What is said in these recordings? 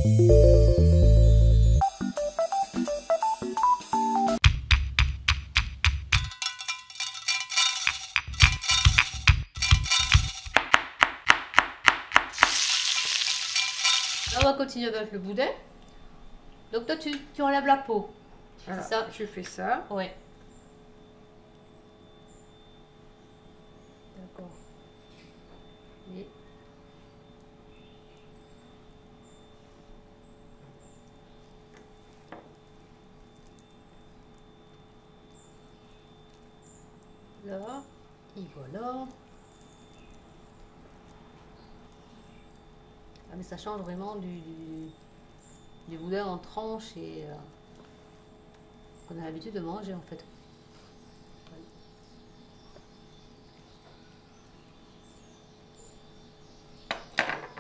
Là, on va continuer avec le boudin. Donc toi, tu enlèves la peau. Voilà, Ça. je fais ça. Ouais. D'accord. Et... là. Et voilà. Ah, mais ça change vraiment du boudin en tranches et qu'on a l'habitude de manger en fait.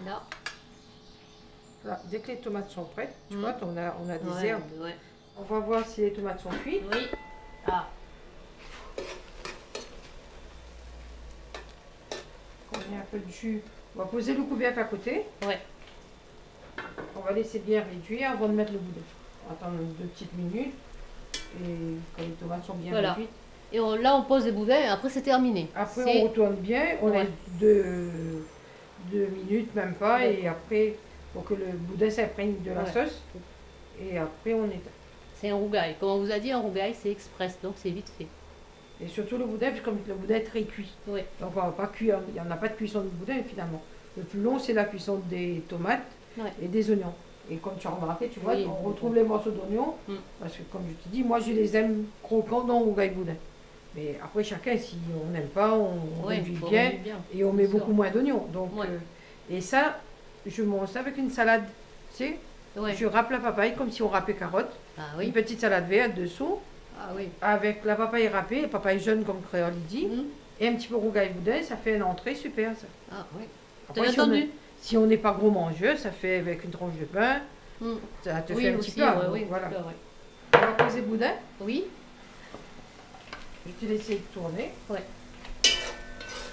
Là. Voilà, dès que les tomates sont prêtes, tu vois, on a des Ouais, herbes. ouais. On va voir si les tomates sont cuites. Oui. Ah. On met un peu de jus. On va poser le couvercle à côté. Ouais. On va laisser bien réduire avant de mettre le boudin. On va attendre 2 petites minutes. Et quand les tomates sont bien réduites. Et là, on pose les boudins et après, c'est terminé. Après, on retourne bien. On laisse 2 minutes, même pas. Ouais. Et après, pour que le boudin s'imprègne de la sauce. Et après, on éteint. C'est un rougail. Comme on vous a dit, un rougail, c'est express. Donc, c'est vite fait. Et surtout le boudin, puisque le boudin est très cuit. Ouais. Donc, on va pas cuire. Il n'y en a pas de cuisson de boudin, finalement. Le plus long, c'est la cuisson des tomates et des oignons. Et comme tu as remarqué, tu vois, on retrouve les morceaux d'oignons. Parce que, comme je te dis, moi, je les aime croquants dans le rougail boudin. Mais après, chacun, si on n'aime pas, on réduit bien. Et on met beaucoup moins d'oignons. Donc, et ça, je mange ça avec une salade. Tu sais, je râpe la papaye comme si on râpait carotte. Une petite salade verte dessous. Avec la papaye râpée, la papaye jaune comme Créole dit. Et un petit peu rougail boudin, ça fait une entrée super, ça. Ah oui. Après, si on n'est pas gros mangeur, ça fait avec une tranche de pain. Ça te fait un petit plat. Voilà. On va poser le boudin. Oui. Je te laisse tourner. Ouais.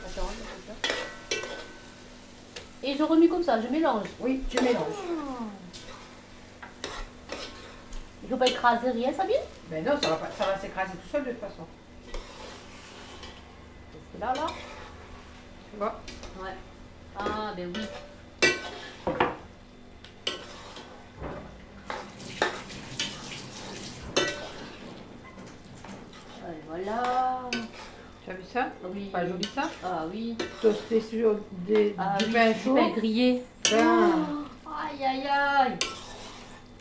Attends, et je remue comme ça, je mélange. Oui, tu mélanges. Il ne faut pas écraser rien, Sabine? Ben non, ça va s'écraser tout seul de toute façon. C'est là, là? Tu vois? Ouais. Ah, ben oui. Allez, voilà. Tu as vu ça? Oui. Pas joli ça? Ah oui. Toasté sur du pain chaud. Du pain grillé. Ben. Aïe, aïe, aïe.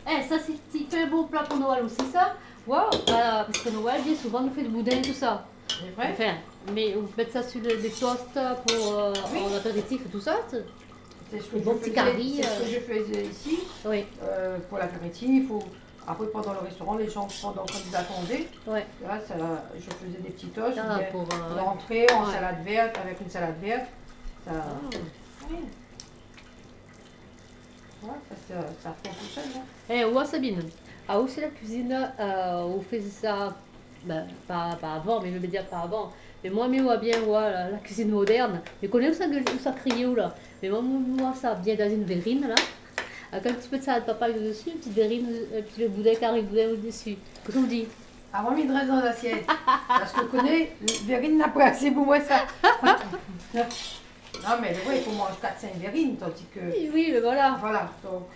Eh, ça, c'est fait un bon plat pour Noël aussi, ça. Waouh. Parce que Noël, bien souvent, on fait du boudin et tout ça. C'est vrai? Enfin, mais vous mettez ça sur des toasts pour en apéritif et tout ça. C'est ce que je faisais ici. Oui. Pour l'apéritif ou après pendant le restaurant, les gens pendant quand ils attendaient. Ouais. Là, je faisais des petits toasts pour l'entrée en salade verte avec une salade verte. Ça, oui. Ouais, ça fait tout seul. Eh, ouais, Sabine. Ah, aussi la cuisine, on faisait ça, ben, pas avant, mais je veux dire pas avant. Mais moi, bien, la cuisine moderne. Mais connais où ça criait où là? Mais moi, ça vient dans une verrine là, avec un petit peu de salade papaye dessus, une petite verrine, un petit boudin carré boudin au-dessus. Qu'est-ce qu'on dit? Avant, mis de reste dans l'assiette. Parce que je connais, verrine n'a pas assez pour moi ça. Non, mais oui, il faut manger 4-5 verrines, tandis que... Oui, mais voilà. Voilà, donc...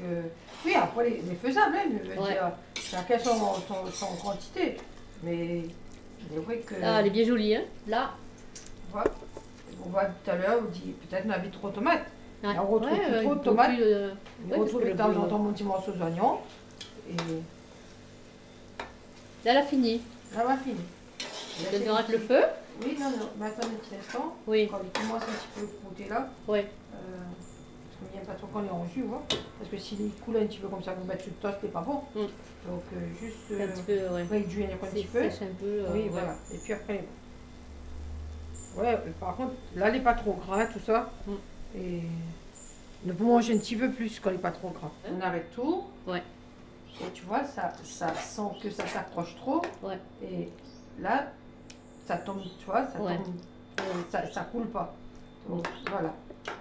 oui, après, les faisables, hein, je veux dire, chacun son quantité. Mais vrai que... Ah, elle est bien jolie, hein, là. Voilà. On voit tout à l'heure, on dit, peut-être on avait trop de tomates. Ouais. On retrouve plus trop de tomates. On retrouve de temps en temps mon petit morceau d'oignon. Et... Là, elle a fini. Là, on a fini. Tu vas mettre le feu? Oui, non, maintenant un petit instant. Oui. Quand il commence un petit peu à croûter là. Oui. Parce qu'on n'aime pas trop quand il est en jus, hein. Parce que s'il coule un petit peu comme ça, vous mettez sur le toast, c'est pas bon. Donc juste un petit peu, réduire un petit peu. Sèche un peu. Oui, voilà. Et puis après, par contre, là, il n'est pas trop gras, tout ça. Et on peut manger un petit peu plus quand il n'est pas trop gras. On arrête tout. Ouais. Et tu vois, ça sent que ça s'accroche trop. Ouais. Et là, ça tombe, tu vois, ça tombe, ça coule pas. Donc voilà.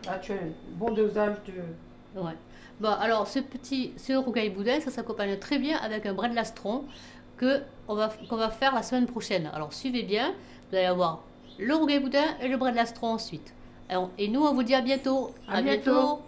Là, tu as un bon dosage Ouais. Bon, alors ce rougail boudin, ça s'accompagne très bien avec un brin de lastron qu'on va faire la semaine prochaine. Alors suivez bien, vous allez avoir le rougail boudin et le brin de lastron ensuite. Et nous, on vous dit à bientôt. À bientôt.